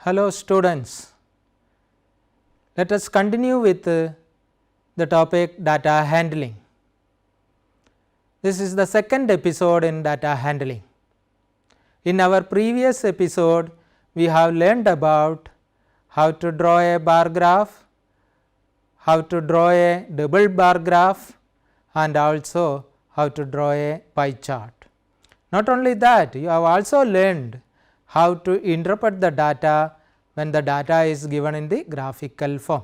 Hello students, let us continue with the topic data handling. This is the second episode in data handling. In our previous episode, we have learned about how to draw a bar graph, how to draw a double bar graph, and also how to draw a pie chart. Not only that, you have also learned how to interpret the data when the data is given in the graphical form.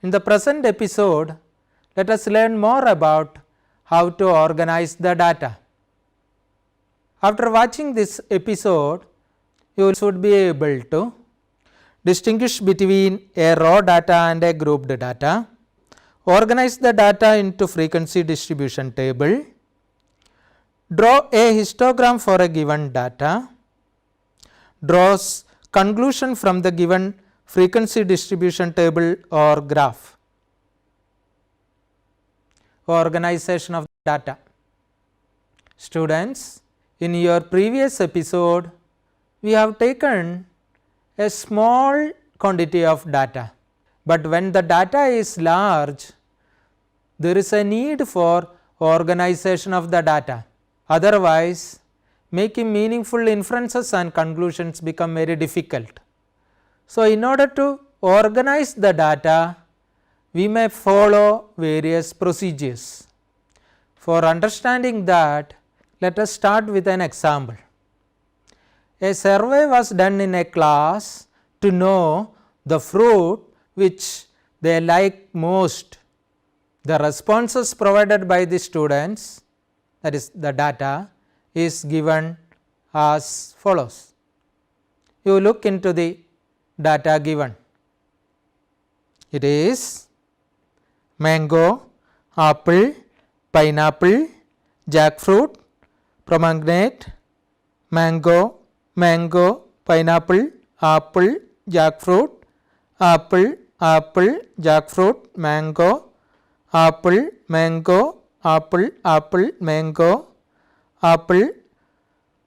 In the present episode, let us learn more about how to organize the data. After watching this episode, you should be able to distinguish between a raw data and a grouped data, organize the data into frequency distribution table, draw a histogram for a given data, draws conclusion from the given frequency distribution table or graph, organization of data. Students, in your previous episode, we have taken a small quantity of data, but when the data is large, there is a need for organization of the data. Otherwise, making meaningful inferences and conclusions become very difficult. So, in order to organize the data, we may follow various procedures. For understanding that, let us start with an example. A survey was done in a class to know the fruit which they like most. The responses provided by the students, that is the data, is given as follows. You look into the data given. It is mango, apple, pineapple, jackfruit, pomegranate, mango, pineapple, apple, jackfruit, apple, jackfruit, mango, apple, mango, apple,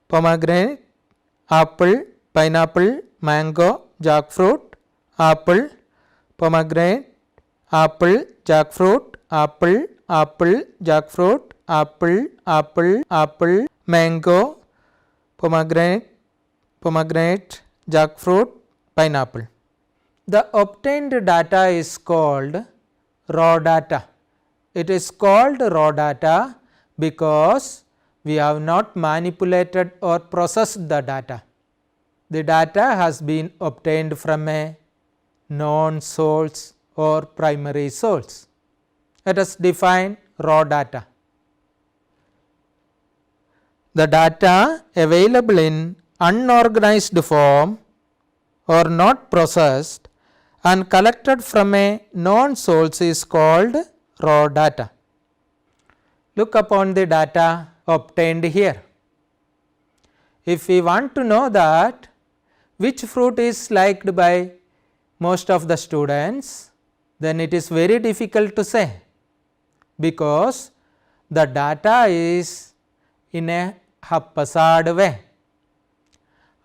pomegranate, apple, pineapple, mango, jackfruit, apple, pomegranate, apple, jackfruit, apple, jackfruit, apple, mango, pomegranate, jackfruit, pineapple. The obtained data is called raw data. It is called raw data because we have not manipulated or processed the data. The data has been obtained from a known source or primary source. Let us define raw data. The data available in unorganized form or not processed and collected from a known source is called raw data. Look upon the data obtained here. If we want to know that which fruit is liked by most of the students, then it is very difficult to say, because the data is in a haphazard way.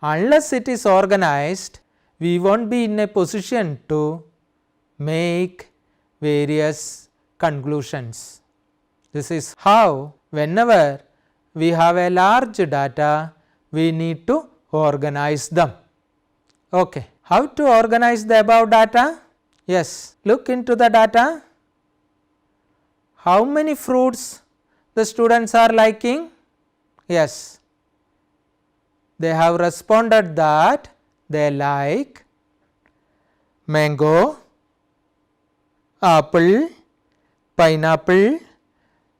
Unless it is organized, we will not be in a position to make various conclusions. This is how whenever we have a large data, we need to organize them. Okay. How to organize the above data? Yes, look into the data. How many fruits the students are liking? Yes, they have responded that they like mango, apple, pineapple,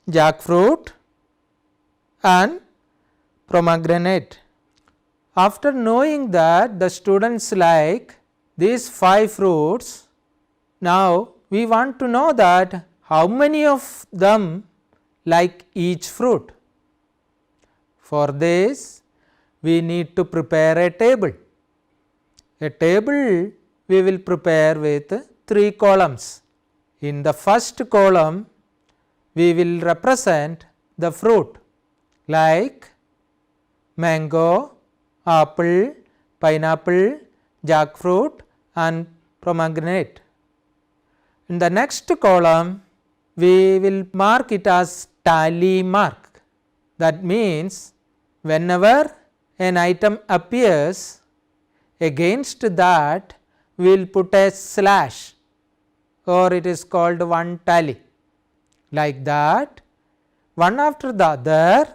jackfruit and pomegranate. After knowing that the students like these 5 fruits, now we want to know that how many of them like each fruit. For this, we need to prepare a table. A table we will prepare with 3 columns. In the first column, we will represent the fruit like mango, apple, pineapple, jackfruit and pomegranate. In the next column, we will mark it as tally mark. That means whenever an item appears, against that we will put a slash, or it is called one tally. Like that, one after the other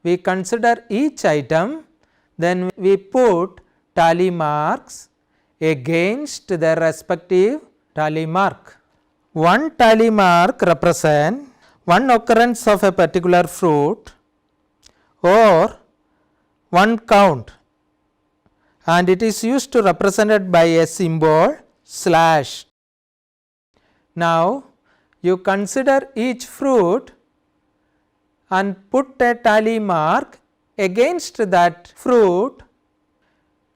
we consider each item, then we put tally marks against their respective tally mark. One tally mark represents one occurrence of a particular fruit or one count, and it is used to represented by a symbol slash. Now you consider each fruit and put a tally mark against that fruit.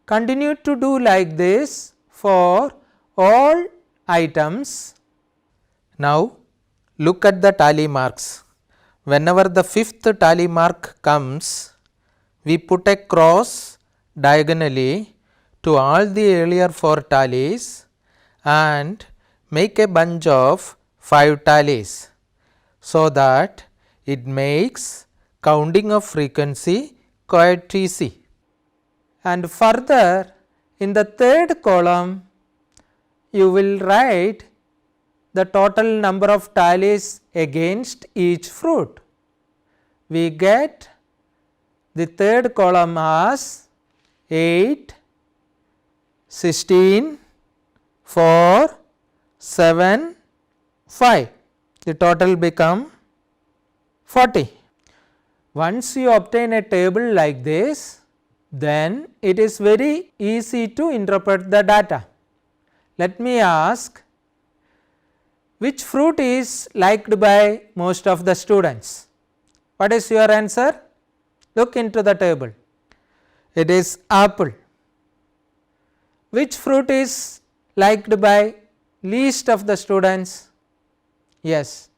Continue to do like this for all items. Now look at the tally marks. Whenever the fifth tally mark comes, we put a cross diagonally to all the earlier 4 tallies and make a bunch of 5 tallies, so that it makes counting of frequency quite easy. And further, in the third column, you will write the total number of tallies against each fruit. We get the third column as 8, 16, 4, 7, 5. The total become 40. Once you obtain a table like this, then it is very easy to interpret the data. Let me ask, which fruit is liked by most of the students? What is your answer? Look into the table. It is apple. Which fruit is liked by least of the students? Yes,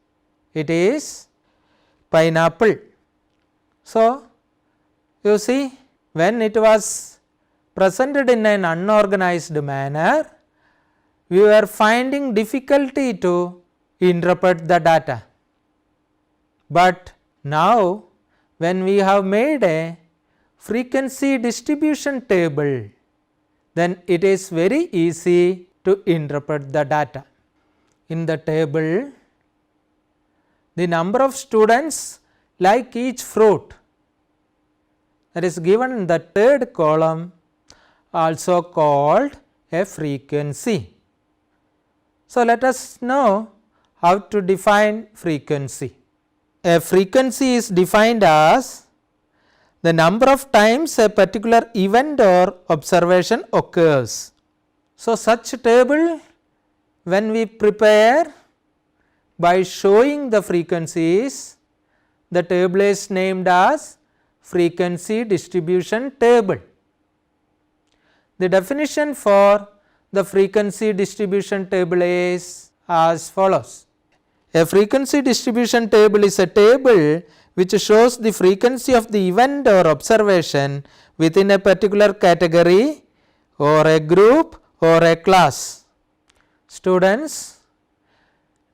it is pineapple. So, you see, when it was presented in an unorganized manner, we were finding difficulty to interpret the data. But now, when we have made a frequency distribution table, then it is very easy to interpret the data. In the table, the number of students like each fruit, that is given in the third column, also called a frequency. So, let us know how to define frequency. A frequency is defined as the number of times a particular event or observation occurs. So, such table when we prepare by showing the frequencies, the table is named as frequency distribution table. The definition for the frequency distribution table is as follows. A frequency distribution table is a table which shows the frequency of the event or observation within a particular category or a group or a class. Students,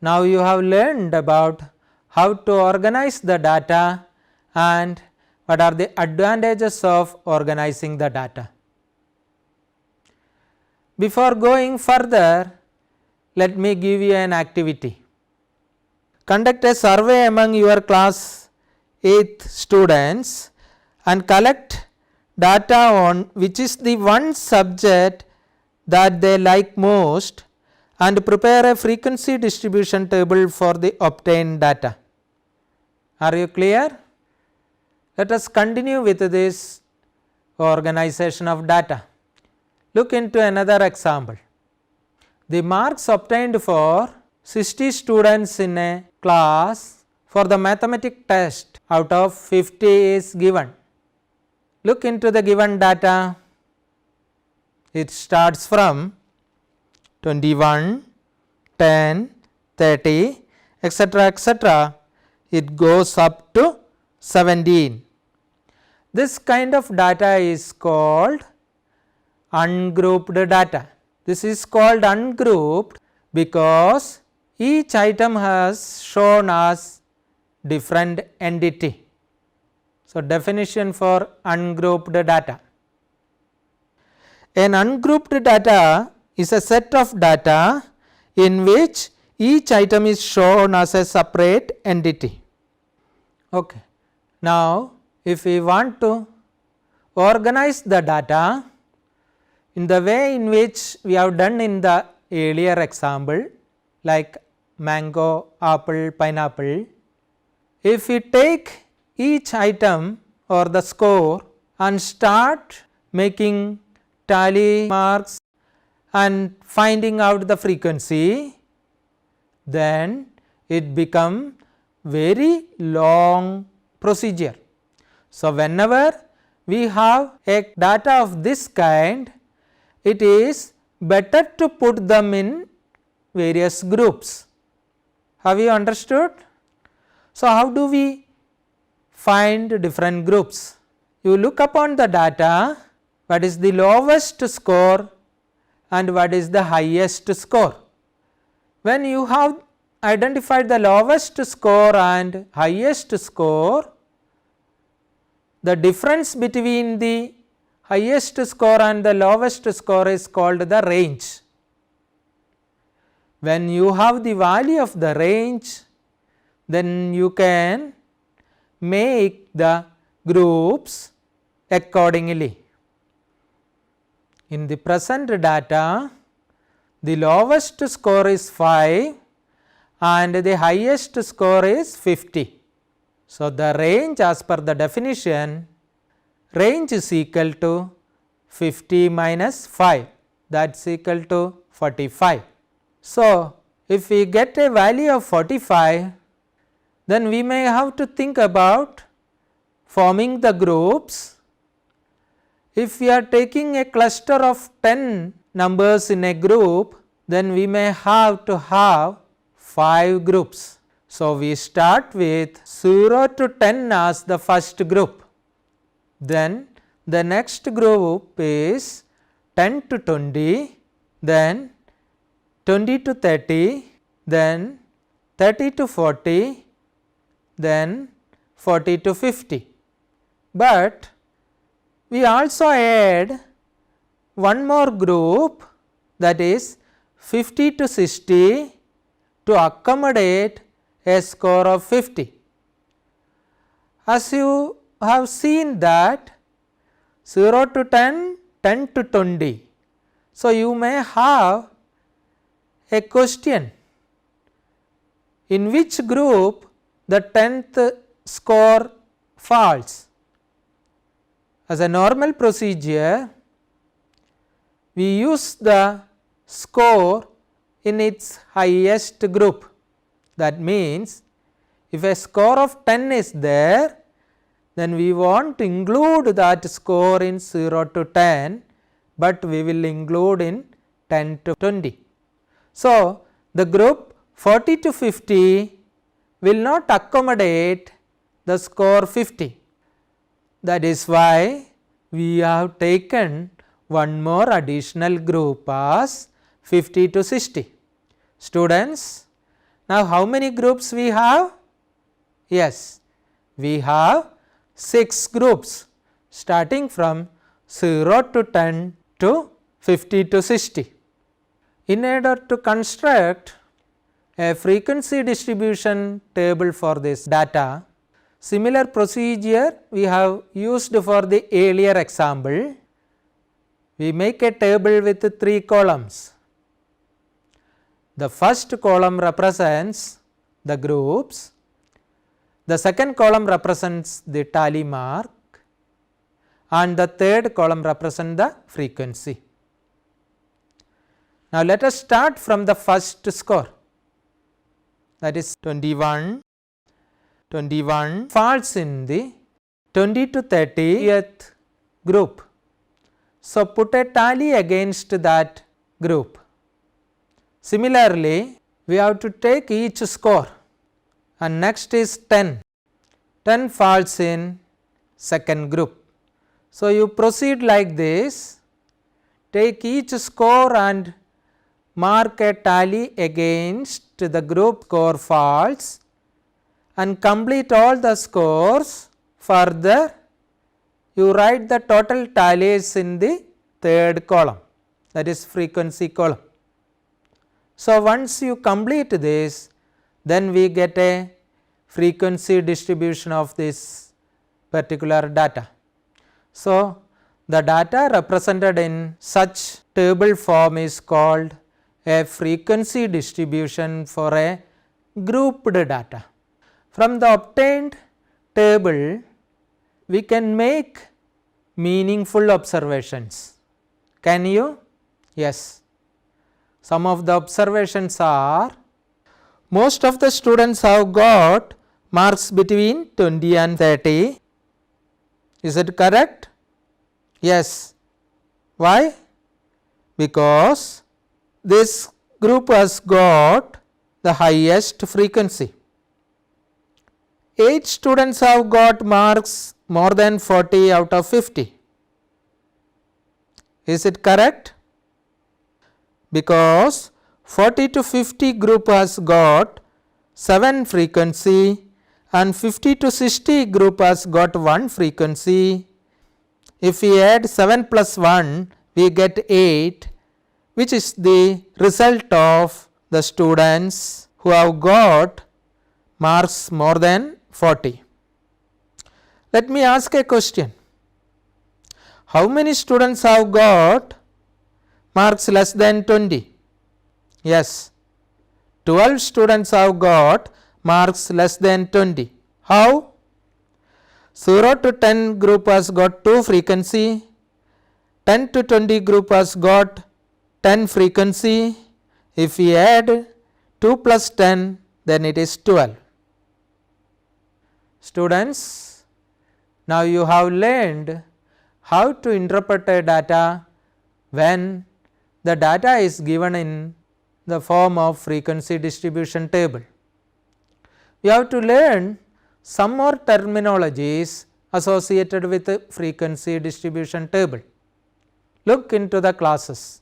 now you have learned about how to organize the data and what are the advantages of organizing the data. Before going further, let me give you an activity. Conduct a survey among your class 8th students and collect data on which is the one subject that they like most and prepare a frequency distribution table for the obtained data. Are you clear? Let us continue with this organization of data. Look into another example. The marks obtained for 60 students in a class for the mathematics test out of 50 is given. Look into the given data. It starts from 21, 10, 30, etc. It goes up to 17. This kind of data is called ungrouped data. This is called ungrouped because each item has shown as different entity. So, definition for ungrouped data. An ungrouped data is a set of data in which each item is shown as a separate entity. Okay. Now, if we want to organize the data in the way in which we have done in the earlier example, like mango, apple, pineapple, if we take each item or the score and start making tally marks and finding out the frequency, then it become very long procedure. So, whenever we have a data of this kind, it is better to put them in various groups. Have you understood? So, how do we find different groups? You look upon the data, what is the lowest score and what is the highest score. When you have identified the lowest score and highest score, the difference between the highest score and the lowest score is called the range. When you have the value of the range, then you can make the groups accordingly. In the present data, the lowest score is 5 and the highest score is 50. So, the range as per the definition, range is equal to 50 minus 5, that is equal to 45. So, if we get a value of 45, then we may have to think about forming the groups. If we are taking a cluster of 10 numbers in a group, then we may have to have 5 groups. So, we start with 0 to 10 as the first group, then the next group is 10 to 20, then 20 to 30, then 30 to 40, then 40 to 50. But we also add one more group, that is 50 to 60, to accommodate a score of 50. As you have seen that 0 to 10, 10 to 20. So, you may have a question, in which group the 10th score falls. As a normal procedure, we use the score in its highest group. That means, if a score of 10 is there, then we want to include that score in 0 to 10, but we will include in 10 to 20. So, the group 40 to 50 will not accommodate the score 50. That is why we have taken one more additional group as 50 to 60. Students, now how many groups we have? Yes, we have 6 groups starting from 0 to 10 to 50 to 60. In order to construct a frequency distribution table for this data, similar procedure we have used for the earlier example. We make a table with 3 columns. The first column represents the groups, the second column represents the tally mark, and the third column represents the frequency. Now, let us start from the first score, that is 21. 21 falls in the 20 to 30th group. So, put a tally against that group. Similarly, we have to take each score, and next is 10. 10 falls in second group. So, you proceed like this take each score and mark a tally against the group score false and complete all the scores. Further, you write the total tallies in the third column, that is frequency column. So, once you complete this, then we get a frequency distribution of this particular data. So, the data represented in such table form is called a frequency distribution for a grouped data. From the obtained table, we can make meaningful observations. Can you? Yes. Some of the observations are, most of the students have got marks between 20 and 30. Is it correct? Yes. Why? Because this group has got the highest frequency. 8 students have got marks more than 40 out of 50. Is it correct? Because 40 to 50 group has got 7 frequency and 50 to 60 group has got 1 frequency. If we add 7 plus 1, we get 8, which is the result of the students who have got marks more than 40. Let me ask a question. How many students have got marks less than 20? Yes, 12 students have got marks less than 20. How? 0 to 10 group has got 2 frequency, 10 to 20 group has got 10 frequency. If we add 2 plus 10, then it is 12. Students, now you have learned how to interpret a data when the data is given in the form of frequency distribution table. We have to learn some more terminologies associated with the frequency distribution table. Look into the classes.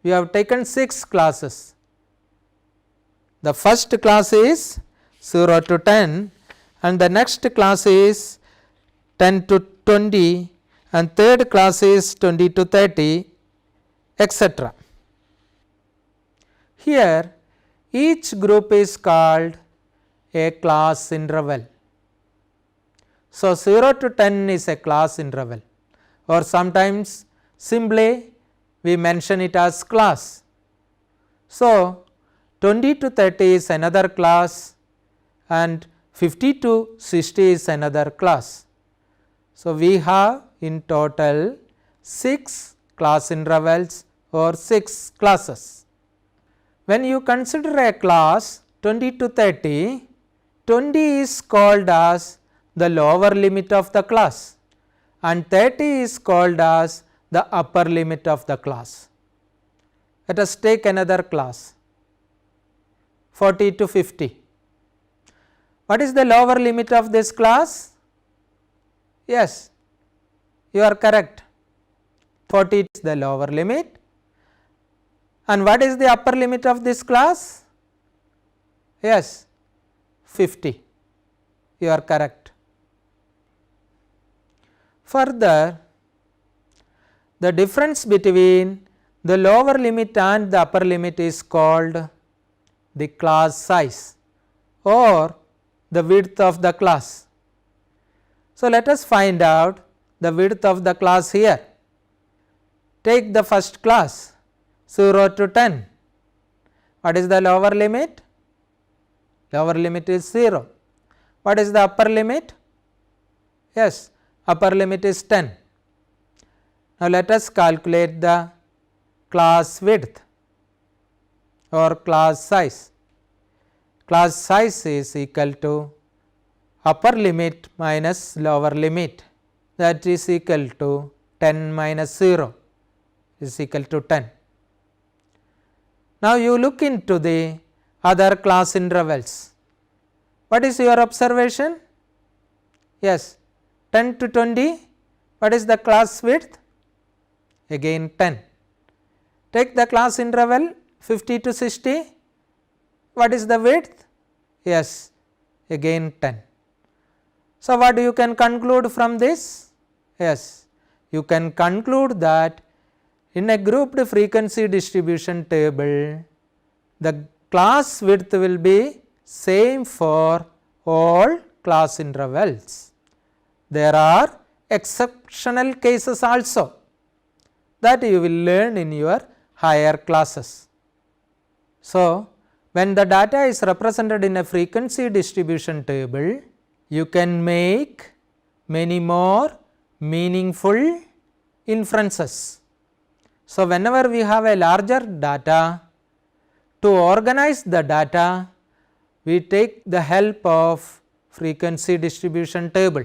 We have taken 6 classes. The first class is 0 to 10 and the next class is 10 to 20 and third class is 20 to 30, etc. Here each group is called a class interval. So, 0 to 10 is a class interval, or sometimes simply we mention it as class. So, 20 to 30 is another class and 50 to 60 is another class. So, we have in total 6 class intervals or 6 classes. When you consider a class 20 to 30, 20 is called as the lower limit of the class and 30 is called as the upper limit of the class. Let us take another class 40 to 50. What is the lower limit of this class? Yes, you are correct, 40 is the lower limit. And what is the upper limit of this class? Yes, 50, you are correct. Further, the difference between the lower limit and the upper limit is called the class size or the width of the class. So, let us find out the width of the class here. Take the first class 0 to 10. What is the lower limit? Lower limit is 0. What is the upper limit? Yes, upper limit is 10. Now, let us calculate the class width or class size. Class size is equal to upper limit minus lower limit, that is equal to 10 minus 0 is equal to 10. Now, you look into the other class intervals. What is your observation? Yes, 10 to 20, what is the class width? again 10. Take the class interval 50 to 60, what is the width? Yes, again 10. So, what you can conclude from this? Yes, you can conclude that in a grouped frequency distribution table, the class width will be same for all class intervals. There are exceptional cases also that you will learn in your higher classes. So, when the data is represented in a frequency distribution table, you can make many more meaningful inferences. So, whenever we have a larger data, to organize the data, we take the help of frequency distribution table.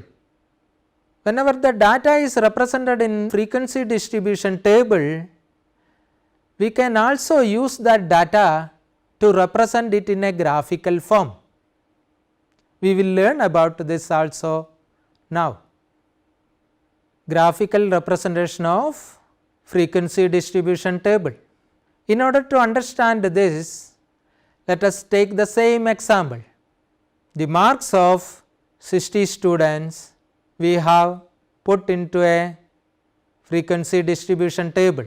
Whenever the data is represented in frequency distribution table, we can also use that data to represent it in a graphical form. We will learn about this also now. Graphical representation of frequency distribution table. In order to understand this, let us take the same example. The marks of 60 students we have put into a frequency distribution table.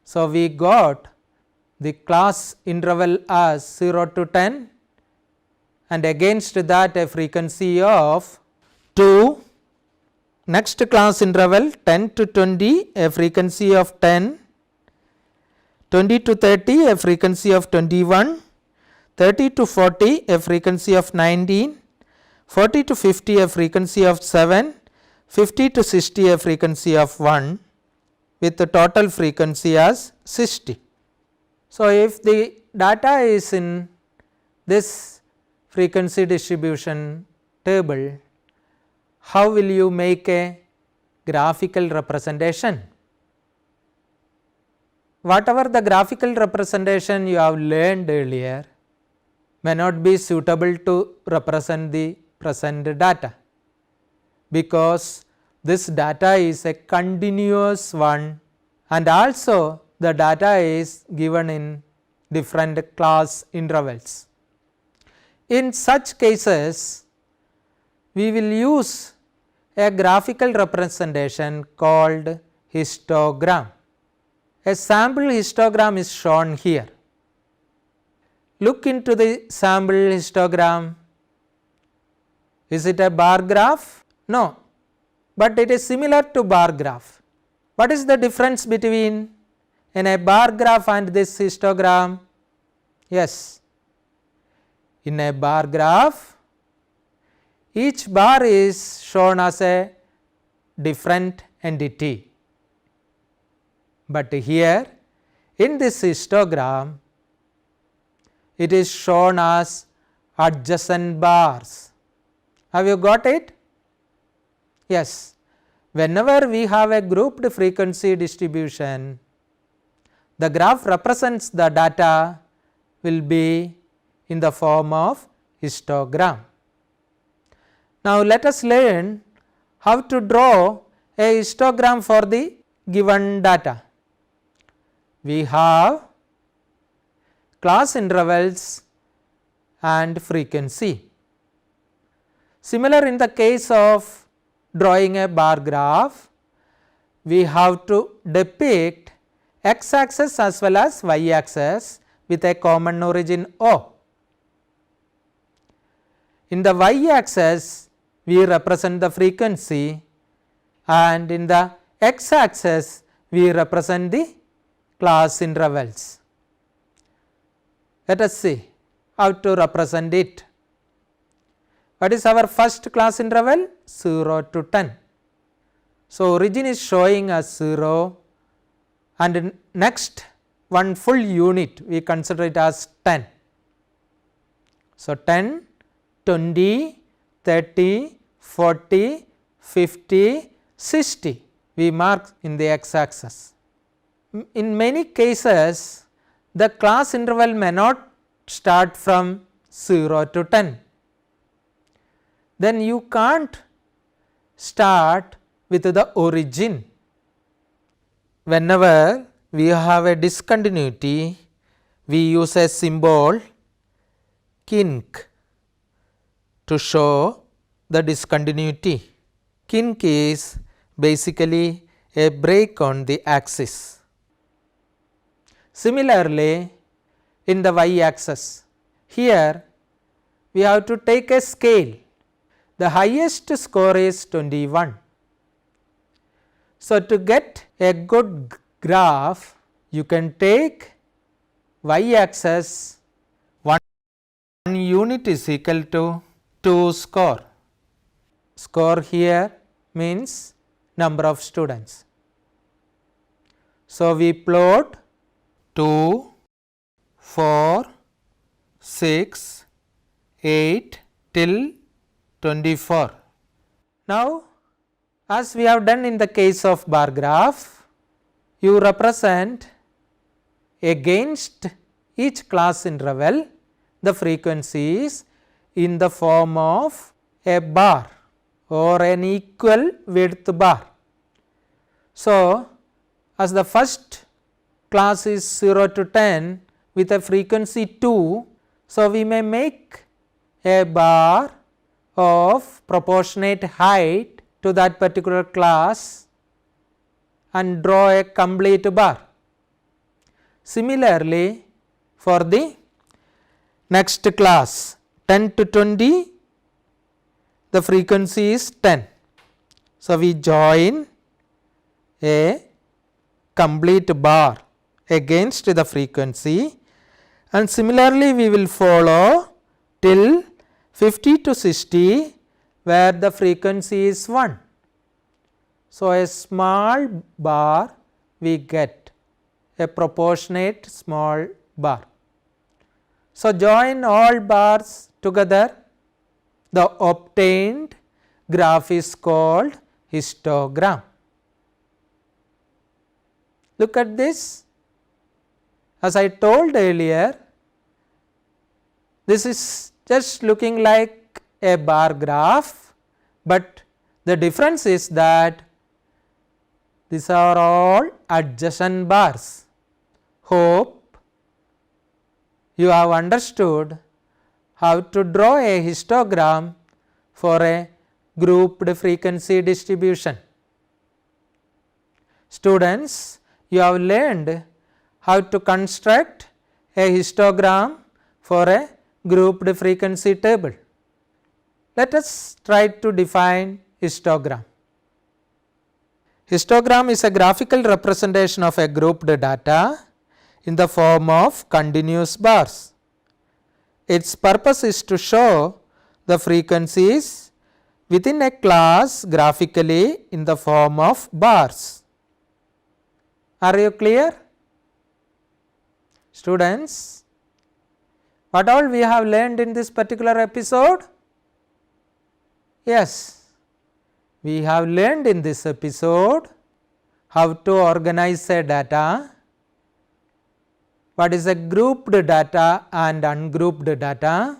So, we got the class interval as 0 to 10 and against that a frequency of 2. Next class interval 10 to 20, a frequency of 10, 20 to 30, a frequency of 21, 30 to 40, a frequency of 19, 40 to 50, a frequency of 7, 50 to 60, a frequency of 1, with the total frequency as 60. So, if the data is in this frequency distribution table, how will you make a graphical representation? Whatever the graphical representation you have learned earlier may not be suitable to represent the present data, because this data is a continuous one and also the data is given in different class intervals. In such cases, we will use a graphical representation called histogram. A sample histogram is shown here. Look into the sample histogram. Is it a bar graph? No, but it is similar to bar graph. What is the difference between in a bar graph and this histogram? Yes, in a bar graph, each bar is shown as a different entity, but here in this histogram it is shown as adjacent bars. Have you got it? Yes, whenever we have a grouped frequency distribution, the graph represents the data will be in the form of histogram. Now, let us learn how to draw a histogram for the given data. We have class intervals and frequency. Similar in the case of drawing a bar graph, we have to depict x axis as well as y axis with a common origin O. In the y axis, we represent the frequency, and in the x axis, we represent the class intervals. Let us see how to represent it. What is our first class interval? 0 to 10. So, origin is showing as 0 and next one full unit we consider it as 10. So, 10, 20, 30, 40, 50, 60 we mark in the x axis. In many cases, the class interval may not start from 0 to 10. Then you can't start with the origin. whenever we have a discontinuity, we use a symbol kink to show the discontinuity. Kink is basically a break on the axis. Similarly, in the y axis, here we have to take a scale. The highest score is 21. So, to get a good graph, you can take y axis 1 unit is equal to 2 score. Score here means number of students. So, we plot 2, 4, 6, 8 till 24. Now, as we have done in the case of bar graph, you represent against each class interval the frequencies in the form of a bar or an equal width bar. So, as the first class is 0 to 10 with a frequency 2, so we may make a bar of proportionate height to that particular class and draw a complete bar. Similarly, for the next class 10 to 20, the frequency is 10. So, we join a complete bar against the frequency, and similarly we will follow till 50 to 60 where the frequency is 1. So, a small bar we get, a proportionate small bar. So, join all bars together, the obtained graph is called histogram. Look at this. As I told earlier, this is just looking like a bar graph, but the difference is that these are all adjacent bars. Hope you have understood how to draw a histogram for a grouped frequency distribution. Students, you have learned how to construct a histogram for a grouped frequency table. Let us try to define histogram. Histogram is a graphical representation of a grouped data in the form of continuous bars. Its purpose is to show the frequencies within a class graphically in the form of bars. Are you clear? Students, what all we have learned in this particular episode? Yes, we have learned in this episode how to organize a data, what is a grouped data and ungrouped data,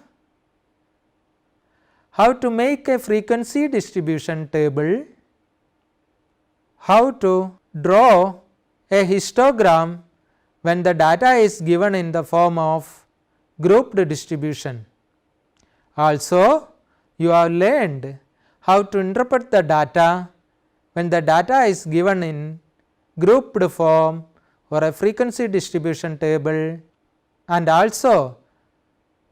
how to make a frequency distribution table, how to draw a histogram when the data is given in the form of grouped distribution. Also, you have learned how to interpret the data when the data is given in grouped form or a frequency distribution table, and also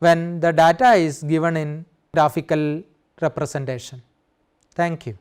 when the data is given in graphical representation. Thank you.